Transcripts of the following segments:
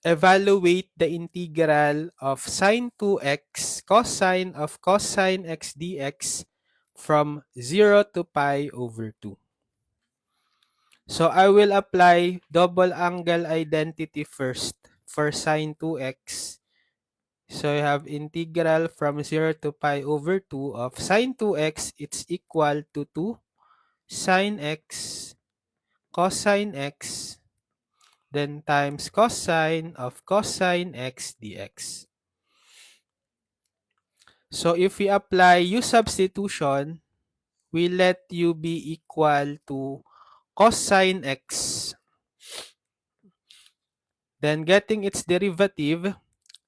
evaluate the integral of sine 2x cosine of cosine x dx from 0 to pi over 2. So I will apply double angle identity first for sine 2x. So I have integral from 0 to pi over 2 of sine 2x, it's equal to 2 sine x cosine x then times cosine of cosine x dx. So if we apply u substitution, we let u be equal to cosine x. Then getting its derivative,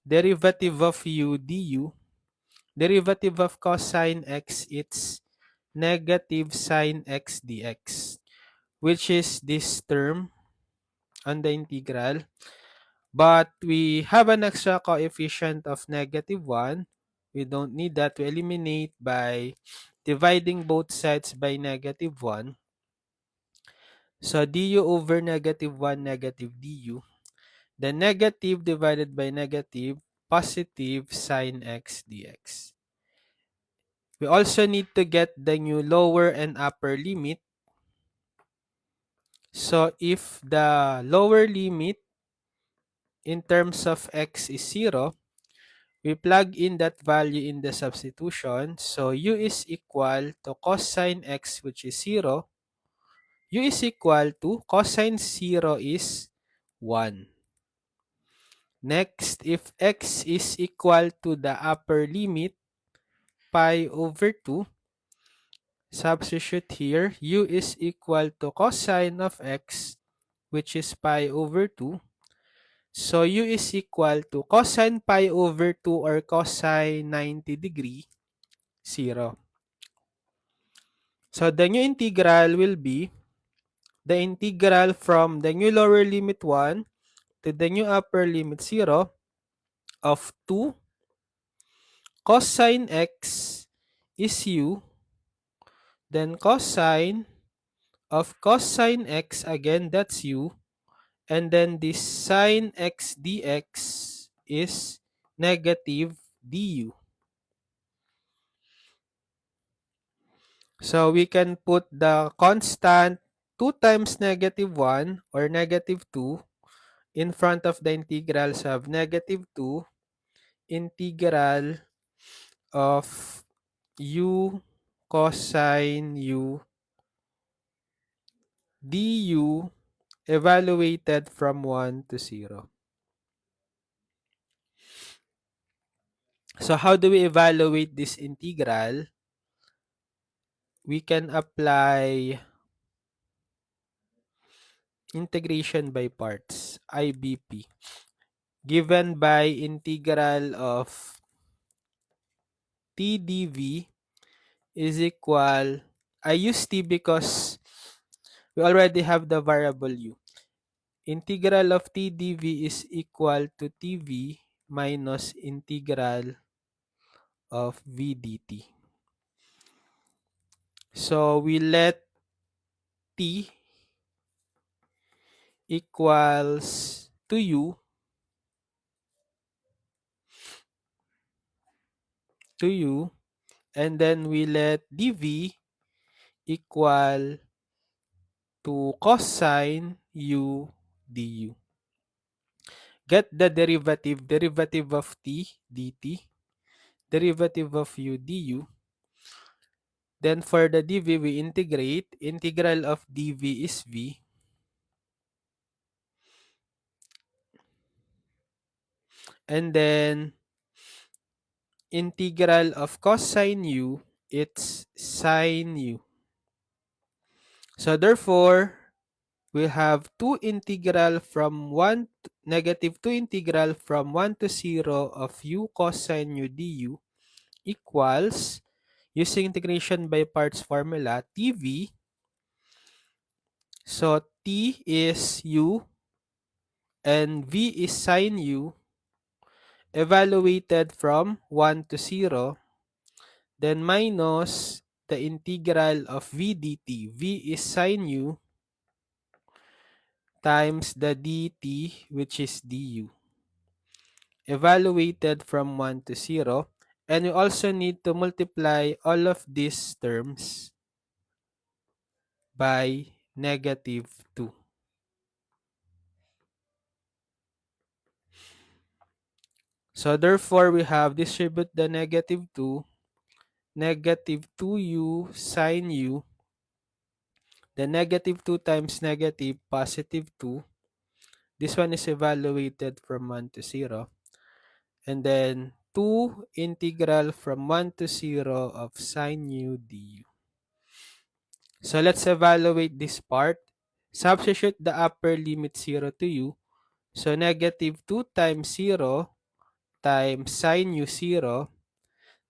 derivative of u du, derivative of cosine x, it's negative sine x dx, which is this term on the integral. But we have an extra coefficient of negative 1. We don't need that. We eliminate by dividing both sides by negative 1. So du over negative 1 negative du. The negative divided by negative, positive sine x dx. We also need to get the new lower and upper limit. So if the lower limit in terms of x is 0, we plug in that value in the substitution. So u is equal to cosine x, which is 0. U is equal to cosine 0 is 1. Next, if x is equal to the upper limit, pi over 2, substitute here, u is equal to cosine of x, which is pi over 2. So u is equal to cosine pi over 2 or cosine 90 degree, 0. So the new integral will be the integral from the new lower limit 1 to the new upper limit 0 of 2 cosine x is u, then cosine of cosine x, again that's u, and then this sine x dx is negative du. So we can put the constant 2 times negative 1 or negative 2 in front of the integrals of negative 2 integral of u cosine u du evaluated from 1 to 0. So how do we evaluate this integral? We can apply integration by parts, IBP, given by integral of t dv is equal, I use t because we already have the variable u. Integral of t dv is equal to tv minus integral of v dt. So we let t equals to u and then we let dv equal to cosine u du. Get the derivative of t dt, derivative of u du. Then for the dv, we integrate. Integral of dv is v. And then integral of cosine u, it's sine u. So therefore, we have negative 2 integral from 1 to 0 of u cosine u du equals, using integration by parts formula, tv. So t is u and v is sine u evaluated from 1 to 0, then minus the integral of v dt. V is sine u times the dt, which is du. evaluated from 1 to 0. And we also need to multiply all of these terms by -2. So therefore, we have distribute the -2, -2u sine u, the -2 times negative, +2. This one is evaluated from 1 to 0. And then 2 integral from 1 to 0 of sine u du. So let's evaluate this part. Substitute the upper limit 0 to u. So -2 times 0 times sine u 0.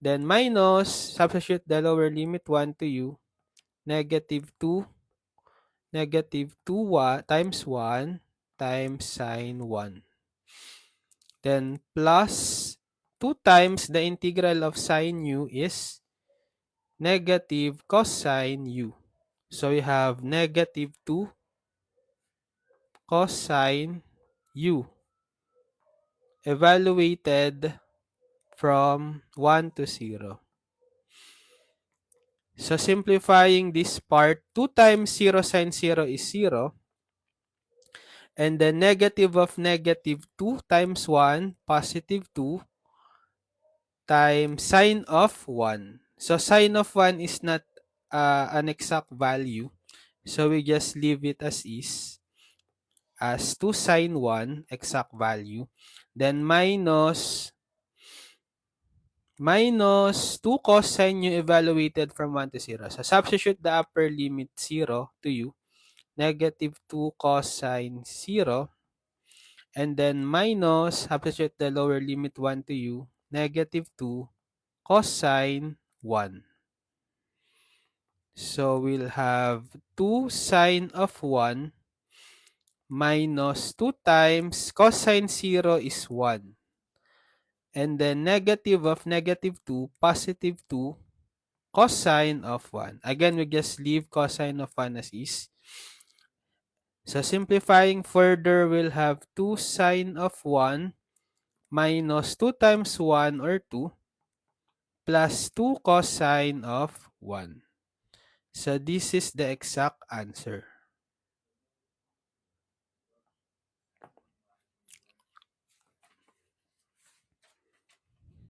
Then minus, substitute the lower limit 1 to u. -2 times 1 times sine 1. Then plus 2 times the integral of sine u is negative cosine u. So we have -2 cosine u evaluated from 1 to 0. So simplifying this part, 2 times 0 sine 0 is 0. And then negative of -2 times 1, +2, times sine of 1. So sine of 1 is not an exact value. So we just leave it as is, as 2 sine 1, exact value. Then minus 2 cosine u evaluated from 1 to 0. So substitute the upper limit 0 to u, -2 cosine 0. And then minus, substitute the lower limit 1 to u, -2 cosine 1. So we'll have 2 sine of 1 minus 2 times cosine 0 is 1. And then negative of -2, +2 cosine of 1. Again, we just leave cosine of 1 as is. So simplifying further, we'll have 2 sine of 1 minus 2 times 1 or 2 plus 2 cosine of 1. So this is the exact answer.